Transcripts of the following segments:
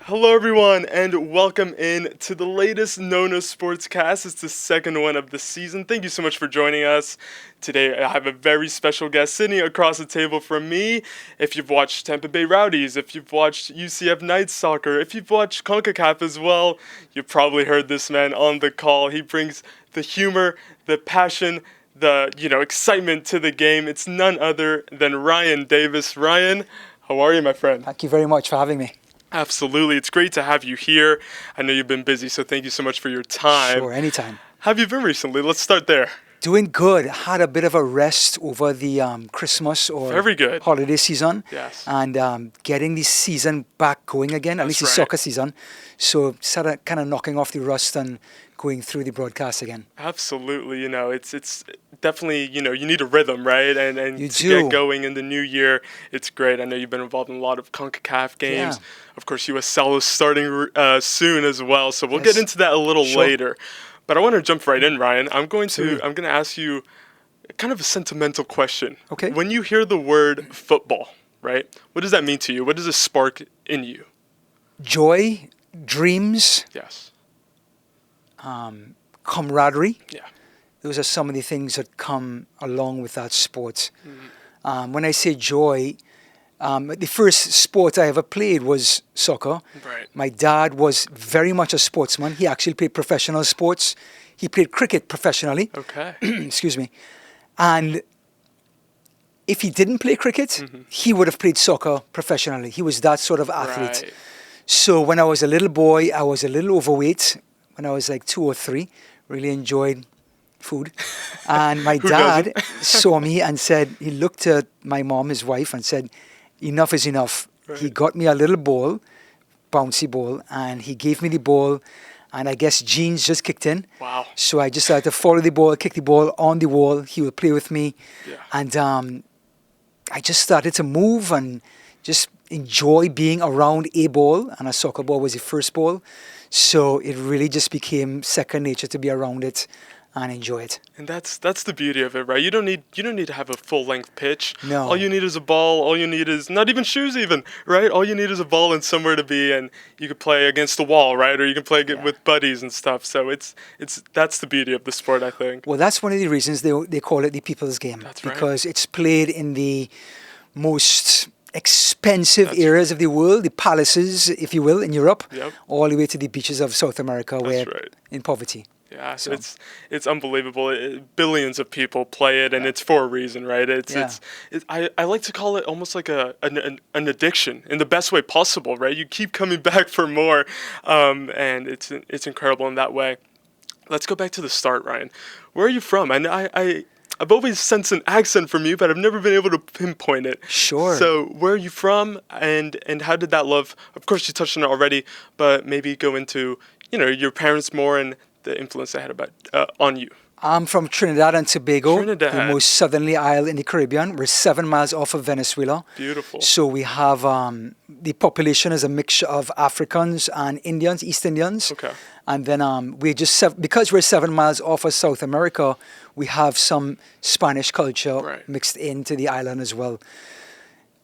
Hello, everyone, and welcome in to the latest NONA Sports Cast. It's the second one of the season. Thank you so much for joining us. Today, I have a very special guest sitting across the table from me. If you've watched Tampa Bay Rowdies, if you've watched UCF Knights soccer, if you've watched CONCACAF as well, you've probably heard this man on the call. He brings the humor, the passion, the excitement to the game. It's none other than Ryan Davis. Ryan, how are you, my friend? Thank you very much for having me. Absolutely. It's great to have you here. I know you've been busy, so thank you so much for your time. Sure, anytime. How have you been recently? Let's start there. Doing good. Had a bit of a rest over the Christmas or Very good. holiday season. Yes. And getting the season back going again, at least the soccer season. So started kind of knocking off the rust and going through the broadcast again. Absolutely. It's definitely, you need a rhythm, right? And you to do. get going in the new year, it's great. I know you've been involved in a lot of CONCACAF games. Yeah. Of course, USL is starting soon as well, so we'll Yes. get into that a little Sure. later. But I want to jump right in, Ryan. I'm going to ask you kind of a sentimental question. Okay. When you hear the word football, right? What does that mean to you? What does it spark in you? Joy, dreams, Yes. camaraderie. Yeah. Those are some of the things that come along with that sport. When I say joy, the first sport I ever played was soccer. Right. My dad was very much a sportsman. He actually played professional sports. He played cricket professionally. Okay. Excuse me. And if he didn't play cricket, he would have played soccer professionally. He was that sort of athlete. Right. So when I was a little boy, I was a little overweight. When I was like 2 or 3, really enjoyed food. And my dad saw me and said, he looked at my mom, his wife, and said, enough is enough. Right. He got me a little ball, bouncy ball, and he gave me the ball. And I guess genes just kicked in. Wow. So I just had to follow the ball, kick the ball on the wall. He would play with me. Yeah. And I just started to move and just enjoy being around a ball. And a soccer ball was the first ball. So it really just became second nature to be around it and enjoy it. And that's the beauty of it, right? You don't need to have a full length pitch. No. All you need is a ball. All you need is not even shoes, even, right? All you need is a ball and somewhere to be, and you could play against the wall, right? Or you can play with buddies and stuff. So that's the beauty of the sport, I think. Well, that's one of the reasons they call it the people's game. That's right. Because it's played in the most expensive areas of the world, the palaces, if you will, in Europe, Yep. all the way to the beaches of South America, where right. in poverty. Yeah, So- it's unbelievable. Billions of people play it, and it's for a reason, right? I like to call it almost like an addiction in the best way possible, right? You keep coming back for more, and it's incredible in that way. Let's go back to the start, Ryan. Where are you from? And I've always sensed an accent from you, but I've never been able to pinpoint it. Sure. So where are you from, and how did that love? Of course, you touched on it already, but maybe go into your parents more and the influence they had on you. I'm from Trinidad and Tobago, Trinidad. the most southerly isle in the Caribbean. We're 7 miles off of Venezuela. Beautiful. So we have the population is a mixture of Africans and Indians, East Indians. Okay. And then because we're 7 miles off of South America, we have some Spanish culture mixed into the island as well.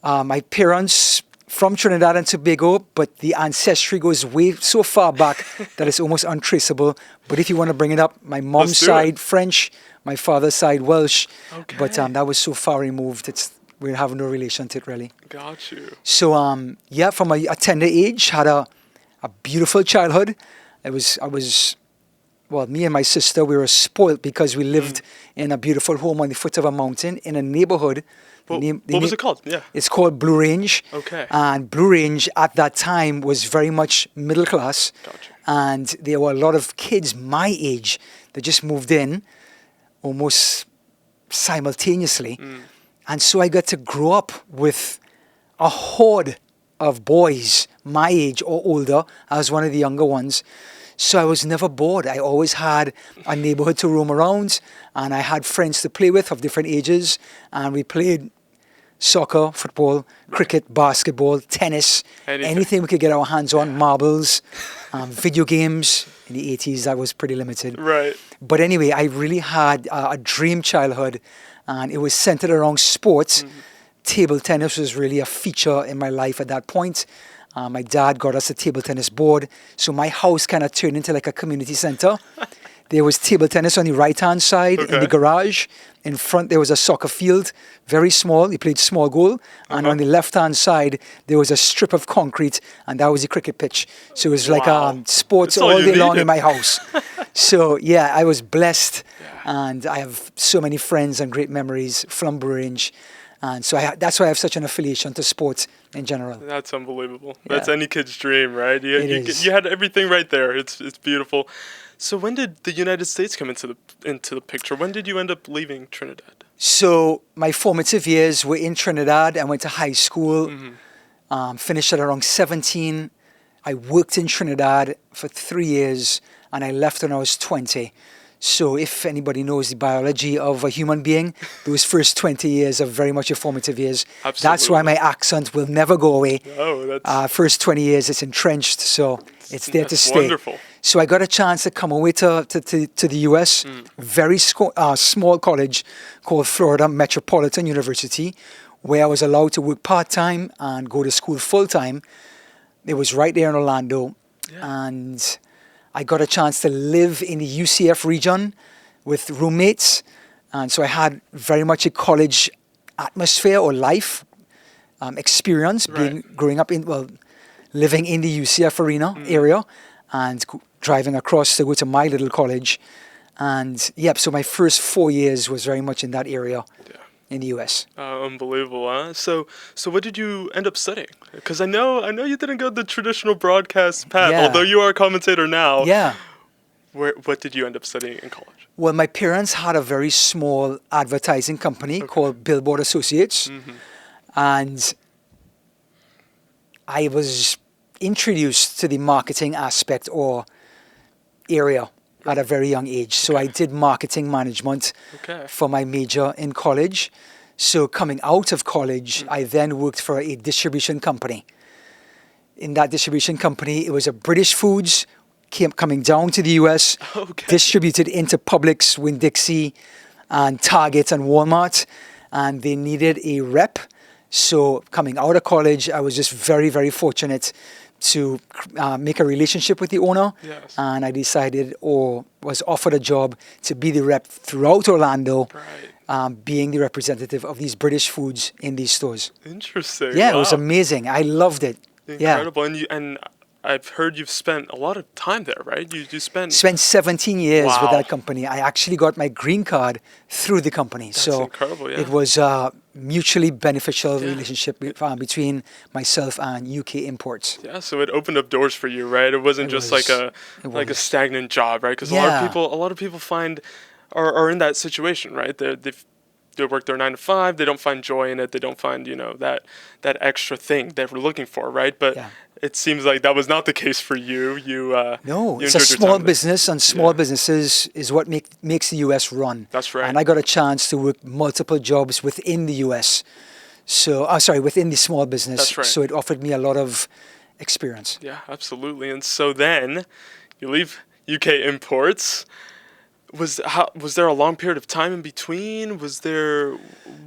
My parents from Trinidad and Tobago, but the ancestry goes way so far back that it's almost untraceable. But if you want to bring it up, my mom's side French, my father's side Welsh. Okay. But that was so far removed, we have no relation to it really. Got you. So from a tender age, had a beautiful childhood. Me and my sister, we were spoiled because we lived in a beautiful home on the foot of a mountain in a neighborhood. What was it called? Yeah. It's called Blue Range. Okay. And Blue Range at that time was very much middle class. Gotcha. And there were a lot of kids my age that just moved in almost simultaneously. And so I got to grow up with a horde of boys my age or older. I was one of the younger ones. So I was never bored. I always had a neighborhood to roam around, and I had friends to play with of different ages, and we played soccer, football, cricket, basketball, tennis, anything we could get our hands on, marbles, video games. In the 80s, that was pretty limited. Right. But anyway, I really had a dream childhood, and it was centered around sports. Table tennis was really a feature in my life at that point. My dad got us a table tennis board. So my house kind of turned into like a community center. There was table tennis on the right-hand side in the garage. In front, there was a soccer field, very small. You played small goal. And on the left-hand side, there was a strip of concrete, and that was the cricket pitch. So it was like sports all day long in my house. So, yeah, I was blessed. And I have so many friends and great memories from Blue Range. And so that's why I have such an affiliation to sports in general. That's unbelievable. That's any kid's dream, right? It you had everything right there. It's beautiful. So when did the United States come into the picture? When did you end up leaving Trinidad? So my formative years were in Trinidad. I went to high school, finished at around 17. I worked in Trinidad for 3 years, and I left when I was 20. So if anybody knows the biology of a human being, those first 20 years are very much your formative years. Absolutely. That's why my accent will never go away. Oh, that's... First 20 years, it's entrenched, so it's there to stay. Wonderful. So I got a chance to come away to the US, very small college called Florida Metropolitan University, where I was allowed to work part-time and go to school full-time. It was right there in Orlando. And I got a chance to live in the UCF region with roommates. And so I had very much a college atmosphere or life experience, growing up living in the UCF area and driving across to go to my little college. And so my first 4 years was very much in that area in the US. Unbelievable, huh? So what did you end up studying? Because I know you didn't go the traditional broadcast path, although you are a commentator now. Yeah. What did you end up studying in college? Well, my parents had a very small advertising company called Billboard Associates. And I was introduced to the marketing aspect or area at a very young age. So I did marketing management for my major in college. So coming out of college, I then worked for a distribution company. In that distribution company, it was a British Foods, coming down to the US, distributed into Publix, Winn-Dixie, and Target and Walmart. And they needed a rep. So coming out of college, I was just very, very fortunate to make a relationship with the owner. And I decided or was offered a job to be the rep throughout Orlando, being the representative of these British Foods in these stores. Interesting. Yeah, it was amazing. I loved it. Incredible. And I've heard you've spent a lot of time there, right? You spent 17 years with that company. I actually got my green card through the company. That's incredible, it was a mutually beneficial relationship between myself and UK Imports. Yeah, so it opened up doors for you, right? It wasn't like a stagnant job, right? Because a lot of people are in that situation, right? They work their 9 to 5. They don't find joy in it. They don't find that extra thing they were looking for, right? But it seems like that was not the case for you. No, it's a small business, and small businesses is what makes the US run. That's right. And I got a chance to work multiple jobs within the US. So, within the small business. That's right. So it offered me a lot of experience. Yeah, absolutely. And so then you leave UK Imports. Was there a long period of time in between? Was there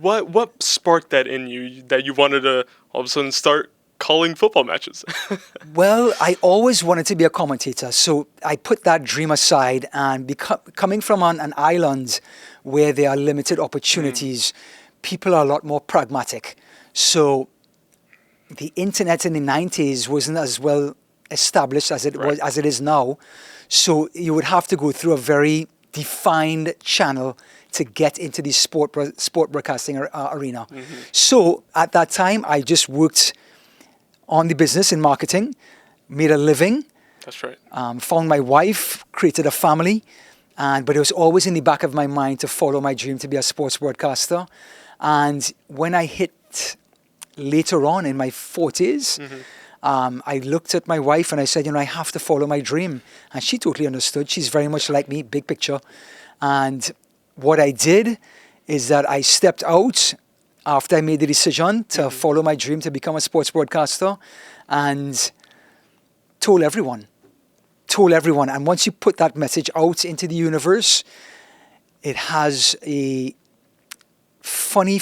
what sparked that in you that you wanted to all of a sudden start calling football matches? Well, I always wanted to be a commentator, so I put that dream aside. And coming from an island where there are limited opportunities, people are a lot more pragmatic. So the internet in the 90s wasn't as well established as it is now. So you would have to go through a very defined channel to get into the sport broadcasting arena. So at that time, I just worked on the business in marketing, made a living. That's right. Found my wife, created a family, but it was always in the back of my mind to follow my dream to be a sports broadcaster. And when I hit later on in my 40s, I looked at my wife and I said, I have to follow my dream. And she totally understood. She's very much like me, big picture. And what I did is that I stepped out after I made the decision to follow my dream to become a sports broadcaster, and told everyone. And once you put that message out into the universe, it has a funny,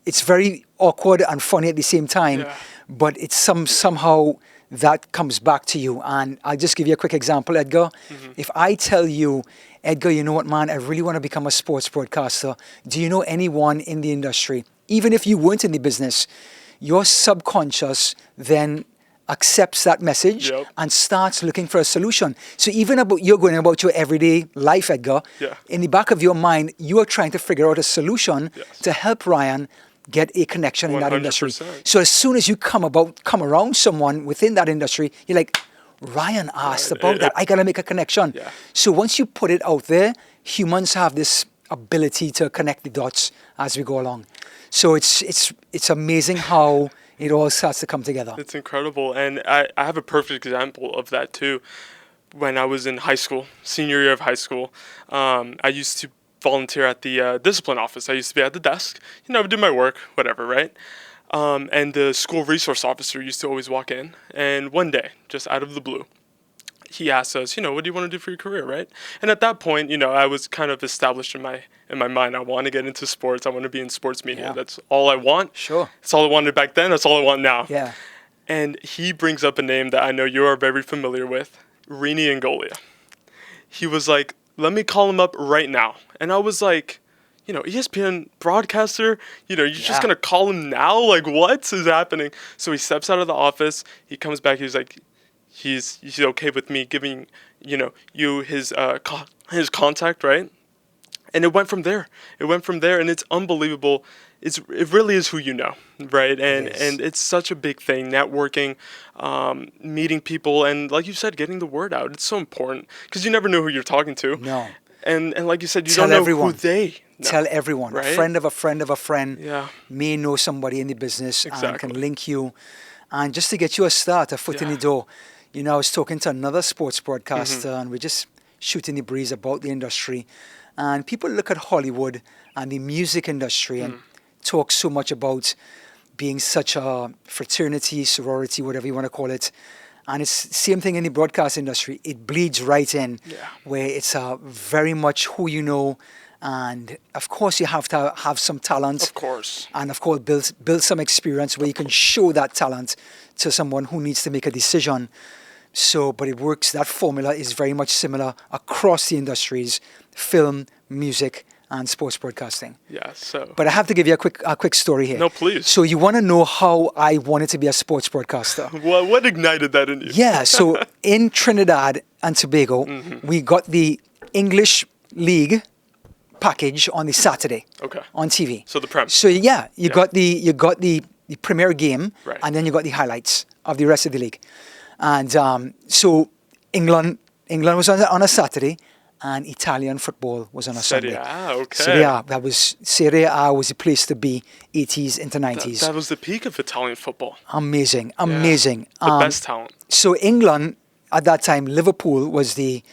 it's very awkward and funny at the same time. but it's somehow that comes back to you. And I'll just give you a quick example, Edgar. If I tell you, Edgar, you know what, man, I really want to become a sports broadcaster. Do you know anyone in the industry? Even if you weren't in the business, your subconscious then accepts that message and starts looking for a solution. So even you're going about your everyday life, Edgar, in the back of your mind, you are trying to figure out a solution to help Ryan get a connection in that industry. 100%. So as soon as you come around someone within that industry, you're like, Ryan asked about that. I got to make a connection. Yeah. So once you put it out there, humans have this ability to connect the dots as we go along. So it's amazing how it all starts to come together. It's incredible. And I have a perfect example of that too. When I was in high school, senior year of high school, I used to volunteer at the discipline office. I used to be at the desk, do my work, whatever, right? And the school resource officer used to always walk in. And one day, just out of the blue, he asked us, what do you want to do for your career, right? And at that point, I was kind of established in my mind. I want to get into sports. I want to be in sports media. Yeah. That's all I want. Sure. That's all I wanted back then. That's all I want now. Yeah. And he brings up a name that I know you are very familiar with, Rini Ngolia. He was like, let me call him up right now. And I was like, ESPN broadcaster, you're just going to call him now? Like, what is happening? So he steps out of the office. He comes back. He's like, he's okay with me giving, you his contact, right? And it went from there. And it's unbelievable. It really is who you know, right? And it's such a big thing, networking, meeting people, and like you said, getting the word out. It's so important because you never know who you're talking to. No. And like you said, you don't know who they know. Tell everyone. Right? A friend of a friend of a friend Yeah. may know somebody in the business and Exactly. can link you. And just to get you a start, a foot in the door. I was talking to another sports broadcaster and we're just shooting the breeze about the industry. And people look at Hollywood and the music industry and talk so much about being such a fraternity, sorority, whatever you want to call it. And it's the same thing in the broadcast industry. It bleeds right in where it's very much who you know. And of course, you have to have some talent. Of course. And of course, build some experience where you can show that talent to someone who needs to make a decision. So, but it works. That formula is very much similar across the industries, film, music, and sports broadcasting. Yeah, so. But I have to give you a quick story here. No, please. So you want to know how I wanted to be a sports broadcaster? Well, what ignited that in you? Yeah, so in Trinidad and Tobago, we got the English League package on the Saturday on TV. So the Prem. So yeah, you got the premier game, Right. and then you got the highlights of the rest of the league. And so England was on a Saturday, and Italian football was on a Sunday. Serie A, okay. Serie A was the place to be, 80s into 90s. That was the peak of Italian football. Amazing. The best talent. So England at that time, Liverpool was the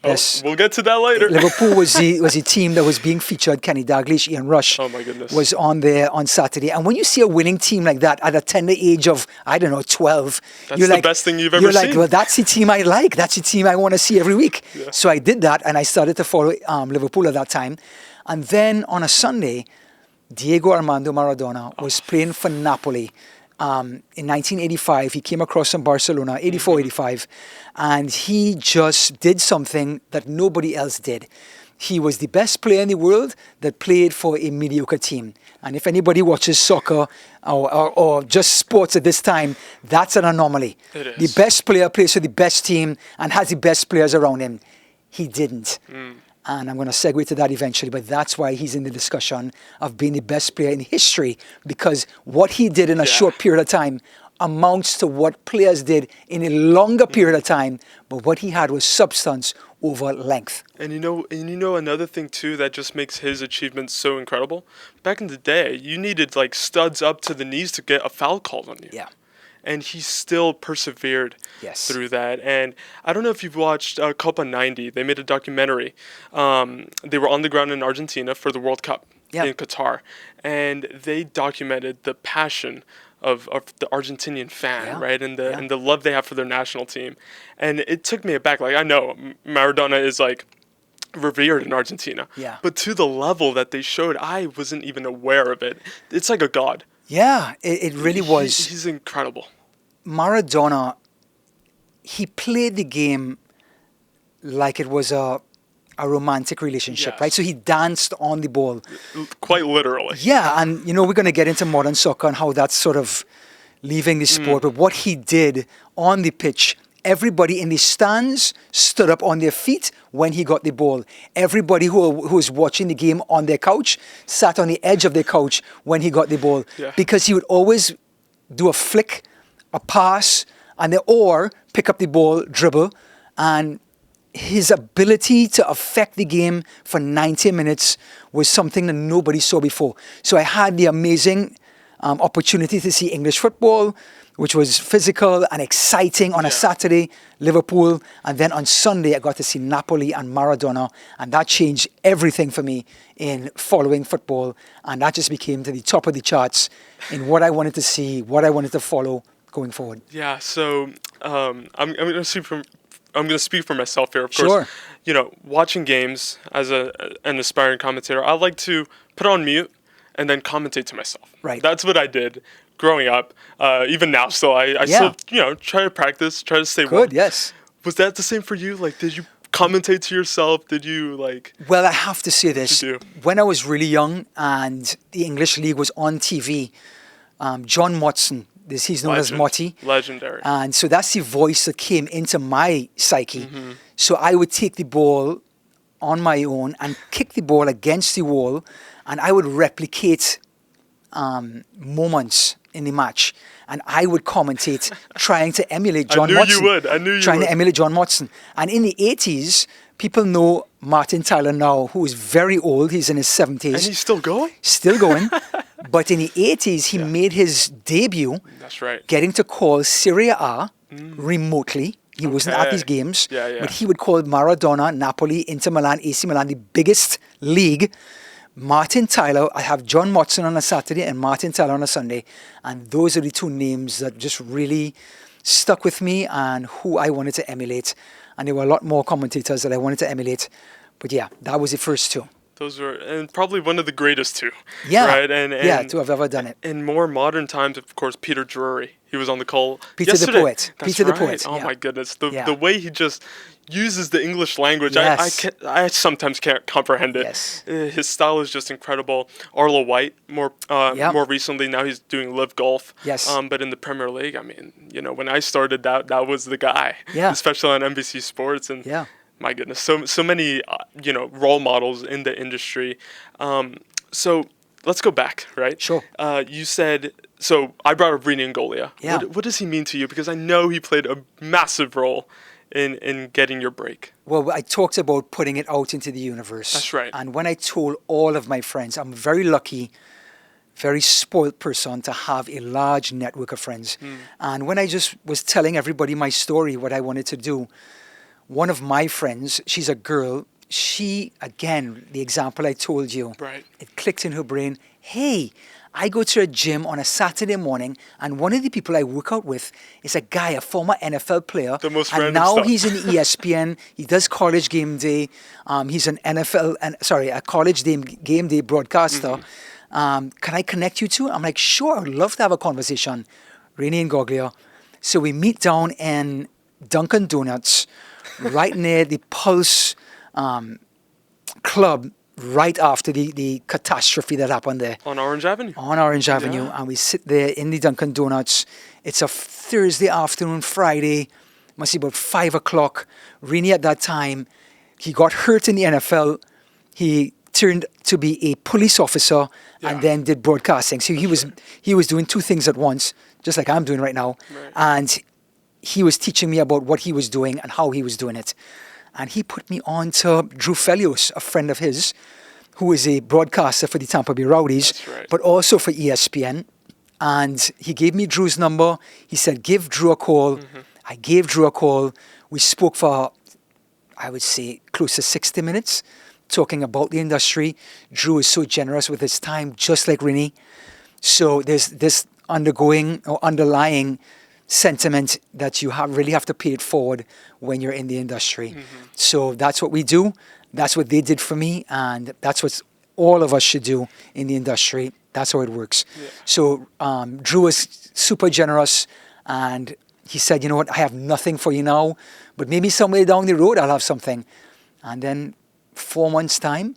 best. We'll get to that later. Liverpool was the team that was being featured. Kenny Dalglish, Ian Rush Oh my goodness. was on there on Saturday. And when you see a winning team like that at a tender age of, 12, That's you're the like, best thing you've ever You're like, seen. well, that's the team I like. That's the team I want to see every week. Yeah. So I did that, and I started to follow Liverpool at that time. And then on a Sunday, Diego Armando Maradona was playing for Napoli. In 1985, he came across from Barcelona, 84, 85, and he just did something that nobody else did. He was the best player in the world that played for a mediocre team. And if anybody watches soccer or just sports at this time, that's an anomaly. It is. The best player plays for the best team and has the best players around him. He didn't. And I'm going to segue to that eventually, but that's why he's in the discussion of being the best player in history, because what he did in a short period of time amounts to what players did in a longer period of time, but what he had was substance over length. And you know another thing too that just makes his achievements so incredible? Back in the day, you needed like studs up to the knees to get a foul called on you. Yeah. And he still persevered through that. And I don't know if you've watched Copa 90. They made a documentary. They were on the ground in Argentina for the World Cup in Qatar. And they documented the passion of the Argentinian fan, right? And the love they have for their national team. And it took me aback. Like, I know Maradona is like revered in Argentina. Yeah. But to the level that they showed, I wasn't even aware of it. It's like a god. Yeah, it really was. He's incredible. Maradona, he played the game like it was a romantic relationship, Yes. right? So he danced on the ball. Quite literally. Yeah, and we're going to get into modern soccer and how that's sort of leaving the sport. But what he did on the pitch, everybody in the stands stood up on their feet when he got the ball. Everybody who was watching the game on their couch sat on the edge of their couch when he got the ball. Yeah. Because he would always do a flick, a pass, or pick up the ball, dribble, and his ability to affect the game for 90 minutes was something that nobody saw before. So I had the amazing opportunity to see English football, which was physical and exciting on a Saturday, Liverpool, and then on Sunday I got to see Napoli and Maradona, and that changed everything for me in following football, and that just became to the top of the charts in what I wanted to see, what I wanted to follow going forward. Yeah, so I'm going to speak for myself here, of Sure. course. You know, watching games as an aspiring commentator, I like to put on mute and then commentate to myself. Right. That's what I did growing up. Even now, still, I still, try to practice, try to stay warm. Good, yes. Was that the same for you? Like, did you commentate to yourself? Did you, like... Well, I have to say this. You do. When I was really young and the English League was on TV, John Motson, he's known as Motti. Legendary. And so that's the voice that came into my psyche. So I would take the ball on my own and kick the ball against the wall, and I would replicate moments in the match. And I would commentate trying to emulate John Motson. I knew you would. Trying to emulate John Motson. And in the 80s, people know Martin Tyler now, who is very old. He's in his 70s. And he's still going? Still going. But in the 80s, he made his debut. That's right. Getting to call Serie A remotely. He wasn't at these games. Yeah. But he would call Maradona, Napoli, Inter Milan, AC Milan, the biggest league. Martin Tyler, I have John Motson on a Saturday and Martin Tyler on a Sunday. And those are the two names that just really stuck with me and who I wanted to emulate. And there were a lot more commentators that I wanted to emulate. But yeah, that was the first two. Those were, and probably one of the greatest two. Yeah. Right? And to have ever done it. In more modern times, of course, Peter Drury. He was on the call Peter yesterday. the Poet. That's Peter the right. Poet. Oh yeah. my goodness. The way he just uses the English language, Yes. I sometimes can't comprehend it. Yes. His style is just incredible. Arlo White, more recently, now he's doing Live Golf. Yes. But in the Premier League, I mean, when I started, that was the guy. Yeah. Especially on NBC Sports. And Yeah. my goodness, so many role models in the industry. So let's go back, right? Sure. You said, so I brought up Rini Ngolia. Yeah. What does he mean to you? Because I know he played a massive role in getting your break. Well, I talked about putting it out into the universe. That's right. And when I told all of my friends, I'm very lucky, very spoiled person to have a large network of friends. And when I just was telling everybody my story, what I wanted to do, one of my friends, she's a girl, she, again, the example I told you, Right. it clicked in her brain, hey, I go to a gym on a Saturday morning, and one of the people I work out with is a guy, a former NFL player. The most and random now stuff. he's in ESPN. He does college game day. He's an a college game day broadcaster. Can I connect you two? I'm like, sure, I'd love to have a conversation. Rini and Goglia. So we meet down in Dunkin' Donuts, right near the Pulse Club, right after the catastrophe that happened there. On Orange Avenue. On Orange Avenue. Yeah. And we sit there in the Dunkin' Donuts. It's a Thursday afternoon, Friday, must be about 5 o'clock. Rini at that time, he got hurt in the NFL. He turned to be a police officer and then did broadcasting. So he was doing two things at once, just like I'm doing right now. Right. And he was teaching me about what he was doing and how he was doing it. And he put me on to Drew Felios, a friend of his, who is a broadcaster for the Tampa Bay Rowdies, That's right. but also for ESPN. And he gave me Drew's number. He said, give Drew a call. I gave Drew a call. We spoke for, I would say, close to 60 minutes, talking about the industry. Drew is so generous with his time, just like Rini. So there's this underlying sentiment that you really have to pay it forward when you're in the industry. So that's what we do. That's what they did for me, and that's what all of us should do in the industry. That's how it works. Yeah. So Drew was super generous, and he said, you know what, I have nothing for you now, but maybe somewhere down the road I'll have something. And then 4 months' time,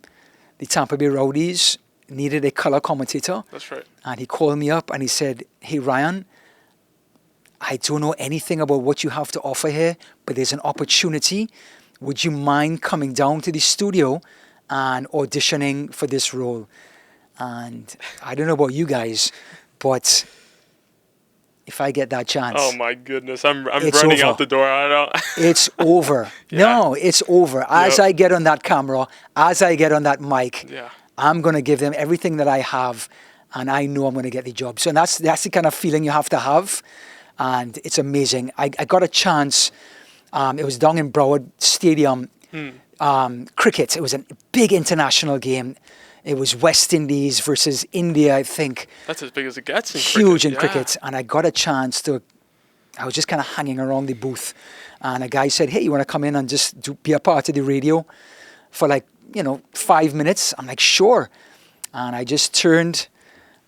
the Tampa Bay Rowdies needed a color commentator. That's right. And he called me up and he said, hey, Ryan, I don't know anything about what you have to offer here, but there's an opportunity. Would you mind coming down to the studio and auditioning for this role? And I don't know about you guys, but if I get that chance, Oh my goodness, I'm It's running over. out the door. I don't. it's over. Yeah. No, it's over. As Yep. I get on that camera, as I get on that mic, Yeah. I'm going to give them everything that I have, and I know I'm going to get the job. So that's the kind of feeling you have to have, and it's amazing. I got a chance. It was down in Broward Stadium, cricket. It was a big international game. It was West Indies versus India, I think. That's as big as it gets in Huge cricket. in Yeah. cricket. And I got a chance to, I was just kind of hanging around the booth. And a guy said, hey, you want to come in and just be a part of the radio for 5 minutes? I'm like, sure. And I just turned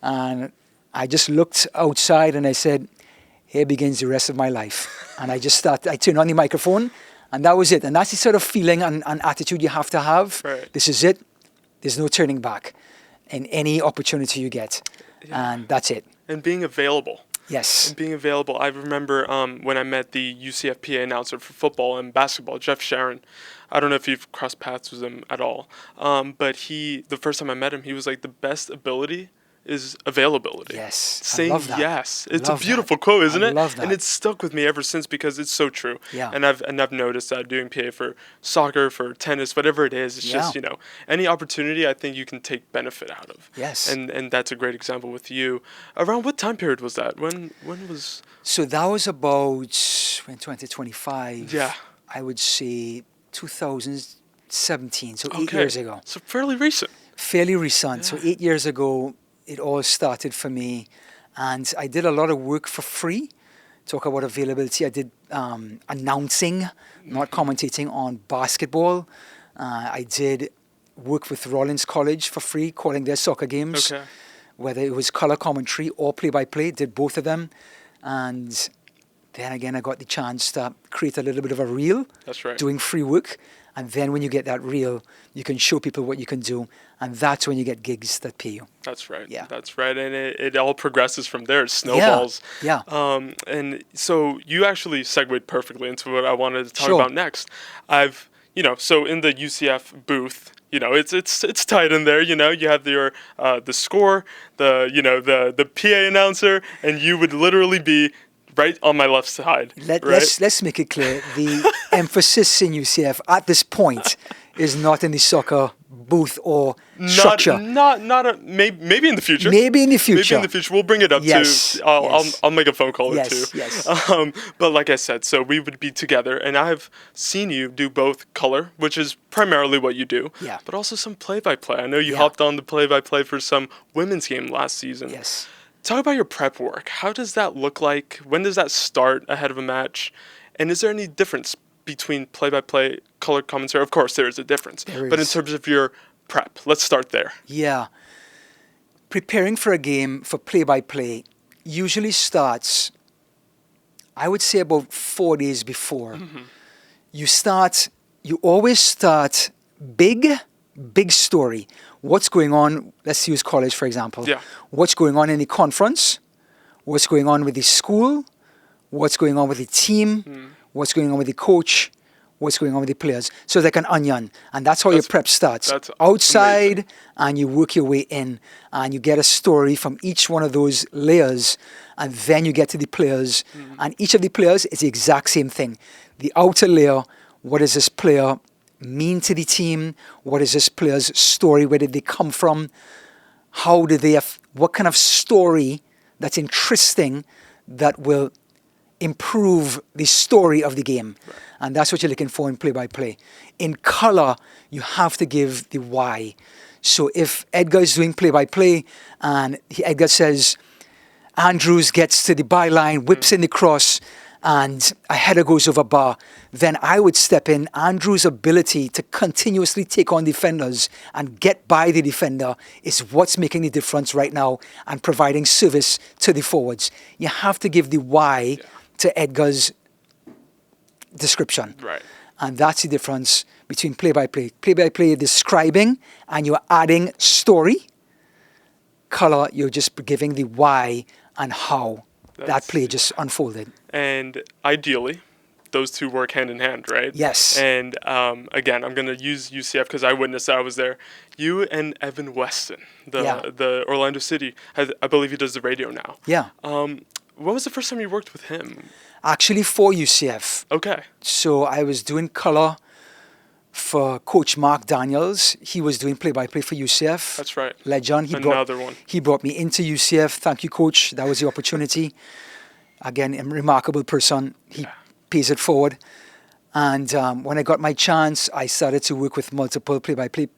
and I just looked outside and I said, here begins the rest of my life. And I turned on the microphone and that was it. And that's the sort of feeling and attitude you have to have. Right. This is it. There's no turning back in any opportunity you get. Yeah. And that's it. And being available. Yes. And being available. I remember when I met the UCF PA announcer for football and basketball, Jeff Sharon. I don't know if you've crossed paths with him at all. But the first time I met him, he was like, the best ability is availability. Yes. I Saying love that. yes. It's Love a beautiful that. quote, isn't I it? love that. And it's stuck with me ever since because it's so true. Yeah. And I've noticed that doing PA for soccer, for tennis, whatever it is, it's just, any opportunity I think you can take benefit out of. Yes. And that's a great example with you. Around what time period was that? When was So that was about 2025. Yeah. I would say 2017. So 8 Okay. years ago. So fairly recent. Fairly recent. So 8 years ago, it all started for me. And I did a lot of work for free. Talk about availability. I did announcing, not commentating on basketball. I did work with Rollins College for free, calling their soccer games. Okay. Whether it was color commentary or play-by-play, did both of them. And then again, I got the chance to create a little bit of a reel. That's right. Doing free work. And then when you get that reel, you can show people what you can do. And that's when you get gigs that pay you. That's right. Yeah. That's right. And it all progresses from there. It snowballs. Yeah. And so you actually segued perfectly into what I wanted to talk Sure. about next. So in the UCF booth, it's tight in there. You have your the score, the PA announcer, and you would literally be right on my left side. Right? Let's make it clear. The emphasis in UCF at this point is not in the soccer booth or structure. Maybe in the future. Maybe in the Maybe future. in the future. We'll bring it up Yes, too. yes. I'll make a phone call or Yes, two. yes. But like I said, so we would be together, and I've seen you do both color, which is primarily what you do, Yeah. but also some play-by-play. I know you Yeah. hopped on the play-by-play for some women's game last season. Yes. Talk about your prep work. How does that look like? When does that start ahead of a match? And is there any difference between play-by-play, color commentary? Of course, there is a difference. There But in is. terms of your prep, let's start there. Yeah. Preparing for a game for play-by-play usually starts, I would say, about 4 days before. Mm-hmm. You always start big story. What's going on? Let's use college, for example. Yeah. What's going on in the conference? What's going on with the school? What's going on with the team? What's going on with the coach? What's going on with the players? So it's like an onion. And that's how your prep starts. That's outside, amazing. and you work your way in. And you get a story from each one of those layers. And then you get to the players. And each of the players is the exact same thing. The outer layer, what does this player mean to the team? What is this player's story? Where did they come from? How did they have, what kind of story that's interesting that will improve the story of the game? Right. And that's what you're looking for in play-by-play. In color, you have to give the why. So if Edgar is doing play-by-play and Edgar says, Andrews gets to the byline, whips in the cross, and a header goes over bar, then I would step in. Andrew's ability to continuously take on defenders and get by the defender is what's making the difference right now and providing service to the forwards. You have to give the why to Edgar's description. Right. And that's the difference between play-by-play. Play-by-play, you're describing and you're adding story. Color, you're just giving the why and how that play just unfolded. And ideally, those two work hand in hand, right? Yes. And again, I'm going to use UCF because I witnessed that. I was there. You and Evan Weston, the Orlando City, I believe he does the radio now. Yeah. When was the first time you worked with him? Actually, for UCF. Okay. So I was doing color for Coach Mark Daniels. He was doing play-by-play for UCF. That's right. Legend. He brought me into UCF. Thank you, Coach. That was the opportunity. Again, a remarkable person. He pays it forward. And when I got my chance, I started to work with multiple play-by-play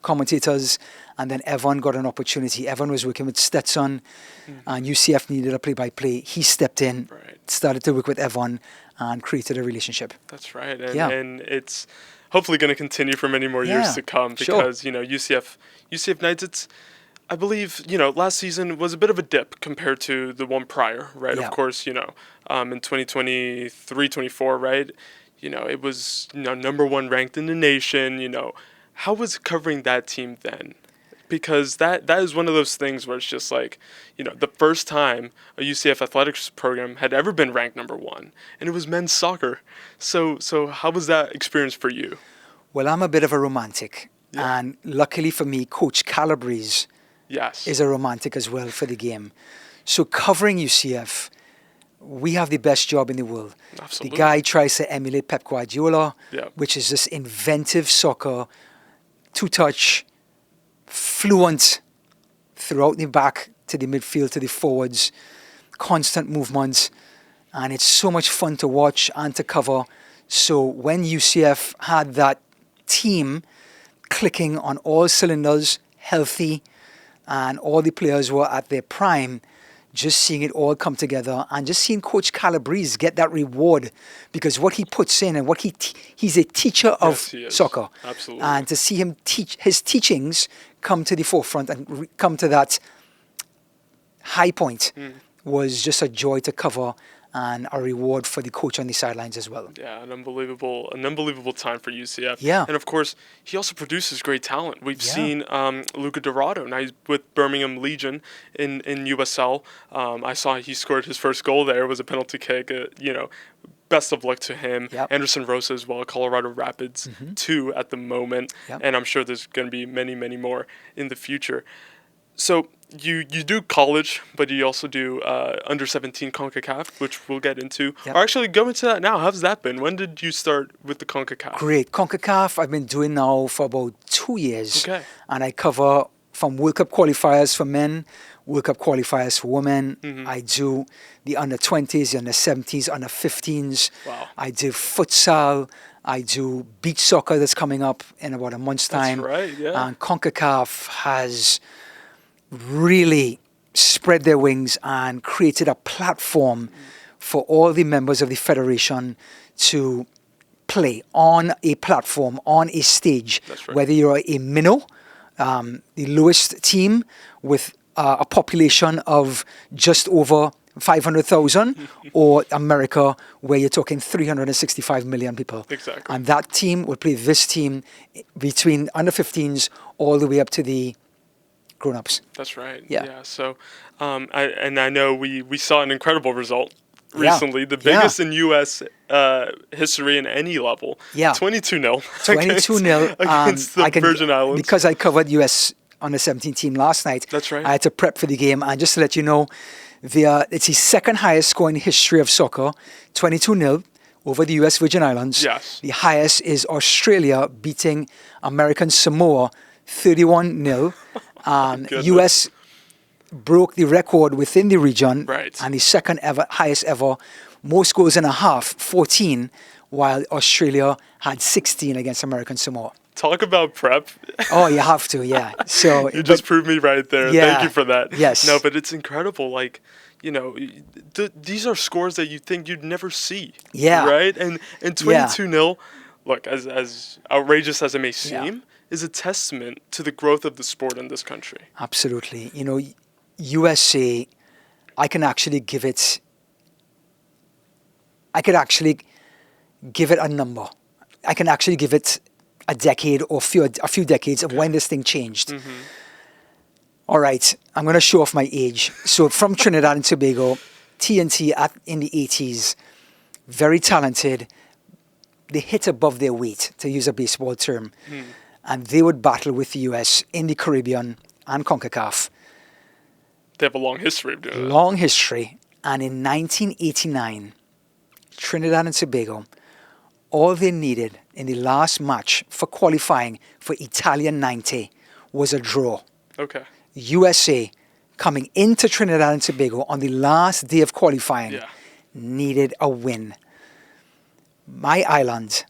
commentators. And then Evan got an opportunity. Evan was working with Stetson, and UCF needed a play-by-play. He stepped in, started to work with Evan, and created a relationship. That's right. And it's hopefully going to continue for many more years to come because, UCF Knights, I believe, last season was a bit of a dip compared to the one prior, right? Yeah. Of course, in 2023-24, right? It was, number one ranked in the nation, How was covering that team then? Because that is one of those things where it's just like, the first time a UCF athletics program had ever been ranked number one, and it was men's soccer. So how was that experience for you? Well, I'm a bit of a romantic, and luckily for me, Coach Calabrese is a romantic as well for the game. So covering UCF, we have the best job in the world. Absolutely. The guy tries to emulate Pep Guardiola, which is this inventive soccer, two-touch, fluent throughout the back to the midfield to the forwards, constant movement, and it's so much fun to watch and to cover. So when UCF had that team clicking on all cylinders, healthy, and all the players were at their prime, just seeing it all come together and just seeing Coach Calabrese get that reward because what he puts in and what he's a teacher of soccer. Absolutely. And to see him teach his teachings come to the forefront and come to that high point was just a joy to cover and a reward for the coach on the sidelines as well. Yeah, an unbelievable time for UCF. Yeah. And of course, he also produces great talent. We've seen Luca Dorado. Now he's with Birmingham Legion in USL. I saw he scored his first goal there. It was a penalty kick. Best of luck to him. Yep. Anderson Rosa as well, Colorado Rapids, 2 at the moment. Yep. And I'm sure there's going to be many, many more in the future. So you do college, but you also do under 17 CONCACAF, which we'll get into. Yep. Or actually, go into that now. How's that been? When did you start with the CONCACAF? Great. CONCACAF I've been doing now for about 2 years. Okay. And I cover from World Cup qualifiers for men, World Cup qualifiers for women. I do the under 20s, the under 70s, under 15s. Wow. I do futsal. I do beach soccer that's coming up in about a month's time. That's right, yeah. And CONCACAF has really spread their wings and created a platform for all the members of the federation to play on a platform, on a stage. That's right. Whether you're a minnow, the lowest team with a population of just over 500,000, or America, where you're talking 365 million people. Exactly. And that team will play this team between under 15s all the way up to the grown-ups. That's right. Yeah. So, I know we saw an incredible result recently, the biggest in U.S. History in any level. Yeah. 22-0. 22-0 against the Virgin Islands. Because I covered U.S. under 17 team last night. That's right. I had to prep for the game, and just to let you know, it's the second highest score in the history of soccer, 22-0 over the U.S. Virgin Islands. Yes. The highest is Australia beating American Samoa 31-0. U.S. broke the record within the region, and the second ever highest ever, most goals in a half, 14, while Australia had 16 against American Samoa. Talk about prep. Oh, you have to, yeah. So you just proved me right there. Yeah, Thank you for that. Yes. No, but it's incredible. Like, these are scores that you think you'd never see. Yeah. Right? And 22-0, look, as outrageous as it may seem, is a testament to the growth of the sport in this country. Absolutely. USA, I could actually give it a number. I can actually give it a decade or a few decades of when this thing changed. Mm-hmm. All right, I'm going to show off my age. So from Trinidad and Tobago, TNT in the 80s, very talented. They hit above their weight, to use a baseball term. And they would battle with the US in the Caribbean and CONCACAF. They have a long history of doing that. Long history. And in 1989, Trinidad and Tobago, all they needed in the last match for qualifying for Italian 90 was a draw. Okay. USA, coming into Trinidad and Tobago on the last day of qualifying, needed a win. My island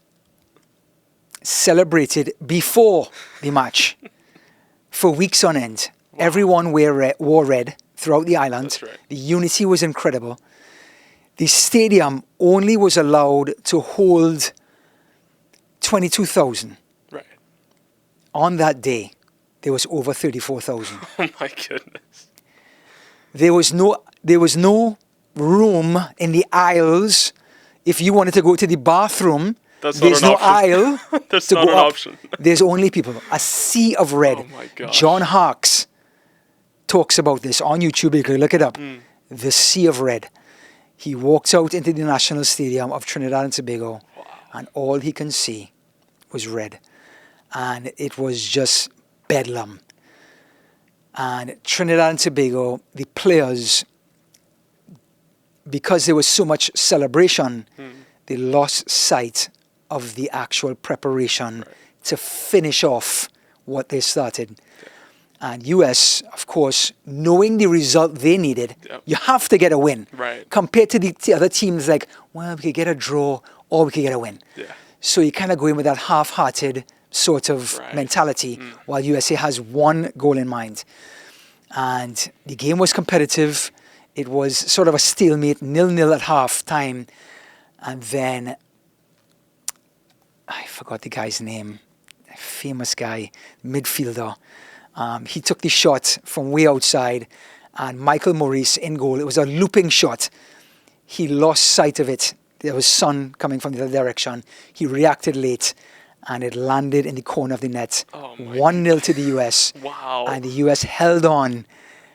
celebrated before the match for weeks on end. Wow. Everyone wore red throughout the island. That's right. The unity was incredible. The stadium only was allowed to hold 22,000. Right. On that day, there was over 34,000. Oh my goodness. There was no room in the aisles. If you wanted to go to the bathroom, there's no aisle. That's to not go an up. option. There's only people. A sea of red. Oh my gosh. John Harkes talks about this on YouTube. You can look it up. The sea of red. He walks out into the National Stadium of Trinidad and Tobago, and all he can see was red. And it was just bedlam. And Trinidad and Tobago, the players, because there was so much celebration, they lost sight of the actual preparation to finish off what they started. And US, of course, knowing the result they needed, you have to get a win. Right. Compared to the other teams, like, well, we could get a draw or we could get a win. Yeah. So you kind of go in with that half-hearted sort of mentality, while USA has one goal in mind. And the game was competitive. It was sort of a stalemate, 0-0 at half time. And then, I forgot the guy's name, a famous guy, midfielder. He took the shot from way outside, and Michael Maurice in goal. It was a looping shot. He lost sight of it. There was sun coming from the other direction. He reacted late, and it landed in the corner of the net. 1-0 to the US. Wow. And the US held on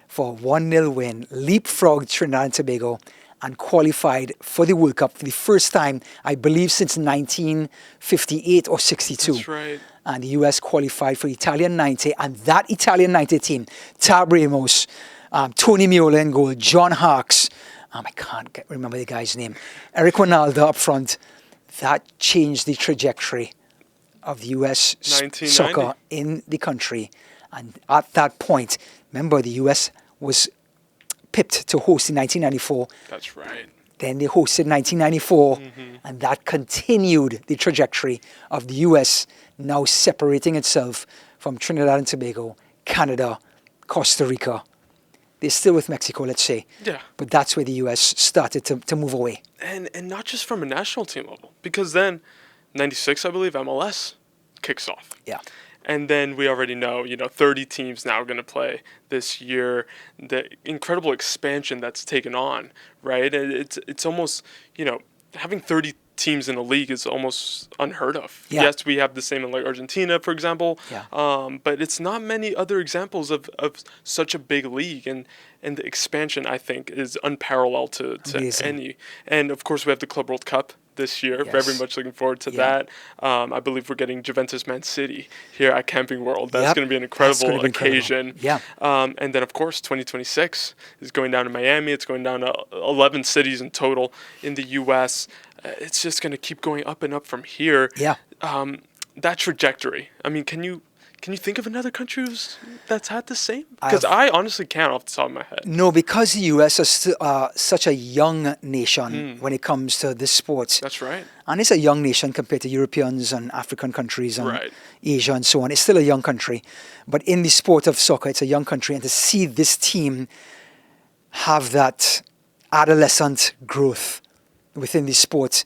for a 1-0 win, leapfrogged Trinidad and Tobago, and qualified for the World Cup for the first time, I believe, since 1958 or 62. That's right. And the US qualified for Italian 90, and that Italian 90 team, Tab Ramos, Tony Meola in goal, John Harkes, I can't remember the guy's name, Eric Ronaldo up front, that changed the trajectory of the US soccer in the country. And at that point, remember, the US was pipped to host in 1994. That's right. Then they hosted 1994, and that continued the trajectory of the US now separating itself from Trinidad and Tobago, Canada, Costa Rica. They're still with Mexico, let's say. Yeah. But that's where the US started to move away. And not just from a national team level, because then 96, I believe, MLS kicks off. Yeah. And then we already know, 30 teams now going to play this year. The incredible expansion that's taken on, right? It's almost, having 30 teams in the league is almost unheard of. Yeah. Yes, we have the same in like Argentina, for example. Yeah. But it's not many other examples of such a big league. And the expansion, I think, is unparalleled to any. And, of course, we have the Club World Cup this year. Yes. Very much looking forward to that. I believe we're getting Juventus Man City here at Camping World. That's going to be an incredible occasion. Yeah. And then, of course, 2026 is going down to Miami. It's going down to 11 cities in total in the U.S. It's just going to keep going up and up from here. Yeah. That trajectory. I mean, can you think of another country that's had the same? Because I honestly can't off the top of my head. No, because the US is such a young nation when it comes to this sport. That's right. And it's a young nation compared to Europeans and African countries and Asia and so on. It's still a young country. But in the sport of soccer, it's a young country. And to see this team have that adolescent growth within the sport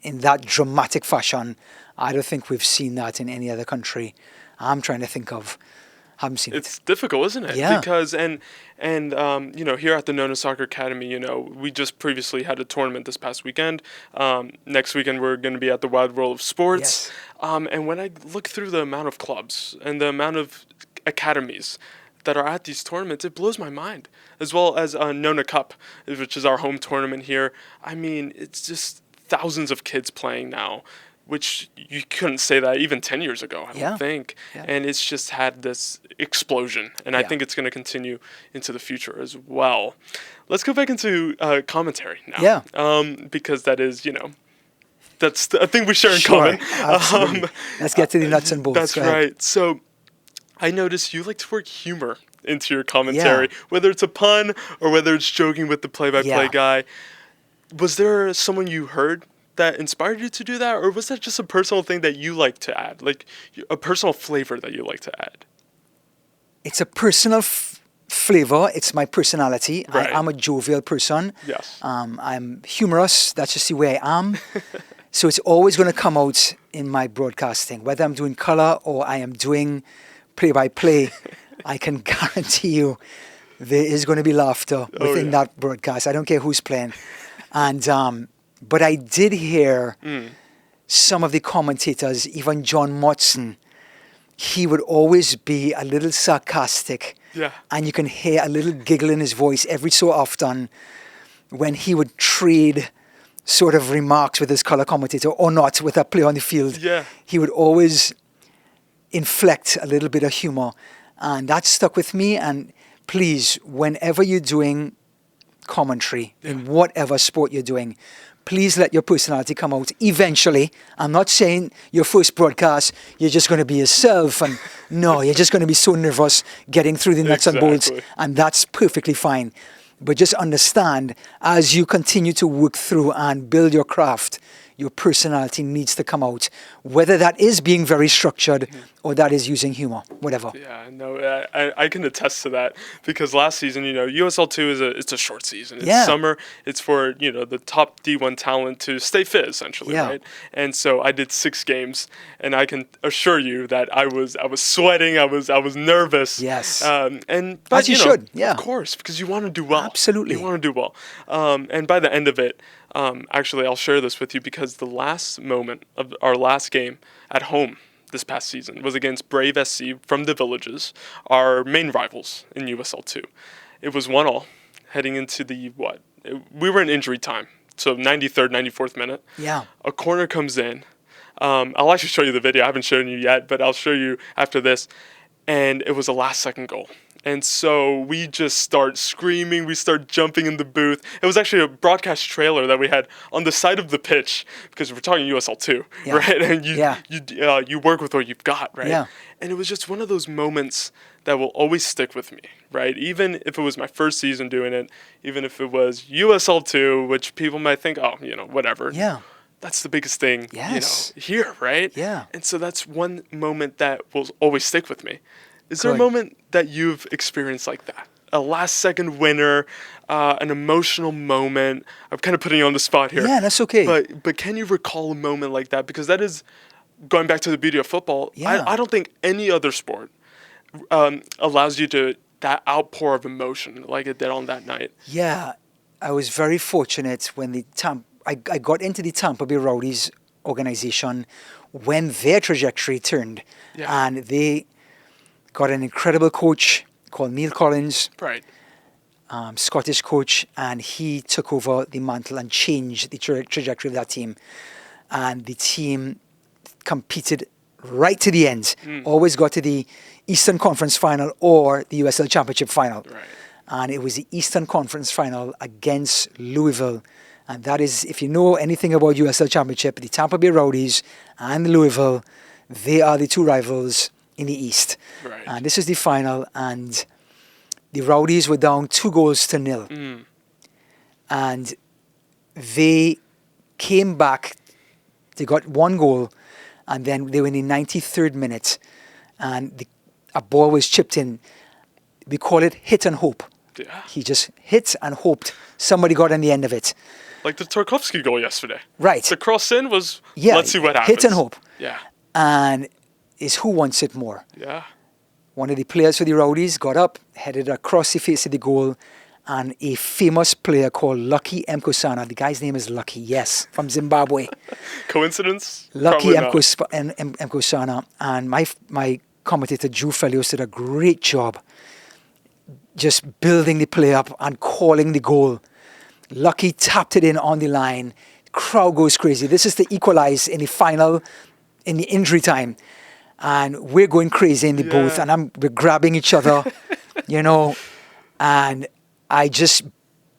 in that dramatic fashion. I don't think we've seen that in any other country I'm trying to think of. Haven't seen It's difficult, isn't it? Yeah. Because and here at the NONA Soccer Academy, we just previously had a tournament this past weekend. Next weekend we're going to be at the Wild World of Sports. Yes. And when I look through the amount of clubs and the amount of academies that are at these tournaments, it blows my mind. As well as NONA Cup, which is our home tournament here. I mean, it's just thousands of kids playing now, which you couldn't say that even 10 years ago, I don't think. Yeah. And it's just had this explosion. And I think it's going to continue into the future as well. Let's go back into commentary now. Yeah. Because that is, that's a thing we share in Sure, common. absolutely. Let's get to the nuts and bolts. That's Go ahead. right. So I noticed you like to work humor into your commentary, whether it's a pun or whether it's joking with the play-by-play guy. Was there someone you heard that inspired you to do that, or was that just a personal thing that you like to add, like a personal flavor that you like to add? It's a personal flavor. It's my personality. Right. I'm a jovial person. Yes. I'm humorous. That's just the way I am. So it's always going to come out in my broadcasting, whether I'm doing color or I am doing play-by-play. I can guarantee you there is going to be laughter within that broadcast. I don't care who's playing. And but I did hear some of the commentators, even John Motson, he would always be a little sarcastic. Yeah. And you can hear a little giggle in his voice every so often when he would trade sort of remarks with his color commentator or not with a player on the field. Yeah. He would always inflect a little bit of humor. And that stuck with me. And please, whenever you're doing commentary in whatever sport you're doing, please let your personality come out eventually. I'm not saying your first broadcast, you're just going to be yourself. And no, you're just going to be so nervous getting through the nuts and bolts. And that's perfectly fine. But just understand, as you continue to work through and build your craft, your personality needs to come out, whether that is being very structured or that is using humor, whatever. Yeah, no, I can attest to that because last season, USL2 it's a short season. It's summer. It's for the top D1 talent to stay fit, essentially, right? And so I did 6 games, and I can assure you that I was sweating. I was nervous. Yes. But as you should. Yeah. Of course, because you want to do well. Absolutely. You want to do well. And by the end of it, actually, I'll share this with you because the last moment of our last game at home this past season was against Brave SC from the Villages, our main rivals in USL2. It was 1-1 heading into the we were in injury time, so 93rd, 94th minute. Yeah. A corner comes in. I'll actually show you the video. I haven't shown you yet, but I'll show you after this. And it was a last-second goal. And so we just start screaming. We start jumping in the booth. It was actually a broadcast trailer that we had on the side of the pitch because we're talking USL2, right? And you work with what you've got, right? Yeah. And it was just one of those moments that will always stick with me, right? Even if it was my first season doing it, even if it was USL2, which people might think, whatever. Yeah. That's the biggest thing, Yes. here, right? Yeah. And so that's one moment that will always stick with me. Is there a moment that you've experienced like that? A last-second winner, an emotional moment? I'm kind of putting you on the spot here. Yeah, that's okay. But can you recall a moment like that? Because that is, going back to the beauty of football, I don't think any other sport allows you to that outpour of emotion like it did on that night. Yeah, I was very fortunate when I got into the Tampa Bay Rowdies organization when their trajectory turned. Yeah. And they got an incredible coach called Neil Collins, Right. Scottish coach, and he took over the mantle and changed the trajectory of that team. And the team competed right to the end, always got to the Eastern Conference Final or the USL Championship Final. Right. And it was the Eastern Conference Final against Louisville. And that is, if you know anything about USL Championship, the Tampa Bay Rowdies and Louisville, they are the 2 rivals in the East. Right. And this is the final, and the Rowdies were down 2-0. And they came back. They got 1 goal, and then they were in the 93rd minute, and a ball was chipped in. We call it hit and hope. Yeah. He just hit and hoped somebody got on the end of it. Like the Tarkovsky goal yesterday. Right. The cross in was, Yeah, let's see what happens. hit and hope. Yeah. And is who wants it more? Yeah. One of the players for the Rowdies got up, headed across the face of the goal, and a famous player called Lucky Mkosana. The guy's name is Lucky, yes, from Zimbabwe. Coincidence? Lucky Probably not. Mkosana. And my commentator, Drew Felios, did a great job just building the play up and calling the goal. Lucky tapped it in on the line. Crowd goes crazy. This is to equalize in the final, in the injury time. And we're going crazy in the booth, and we're grabbing each other, and I just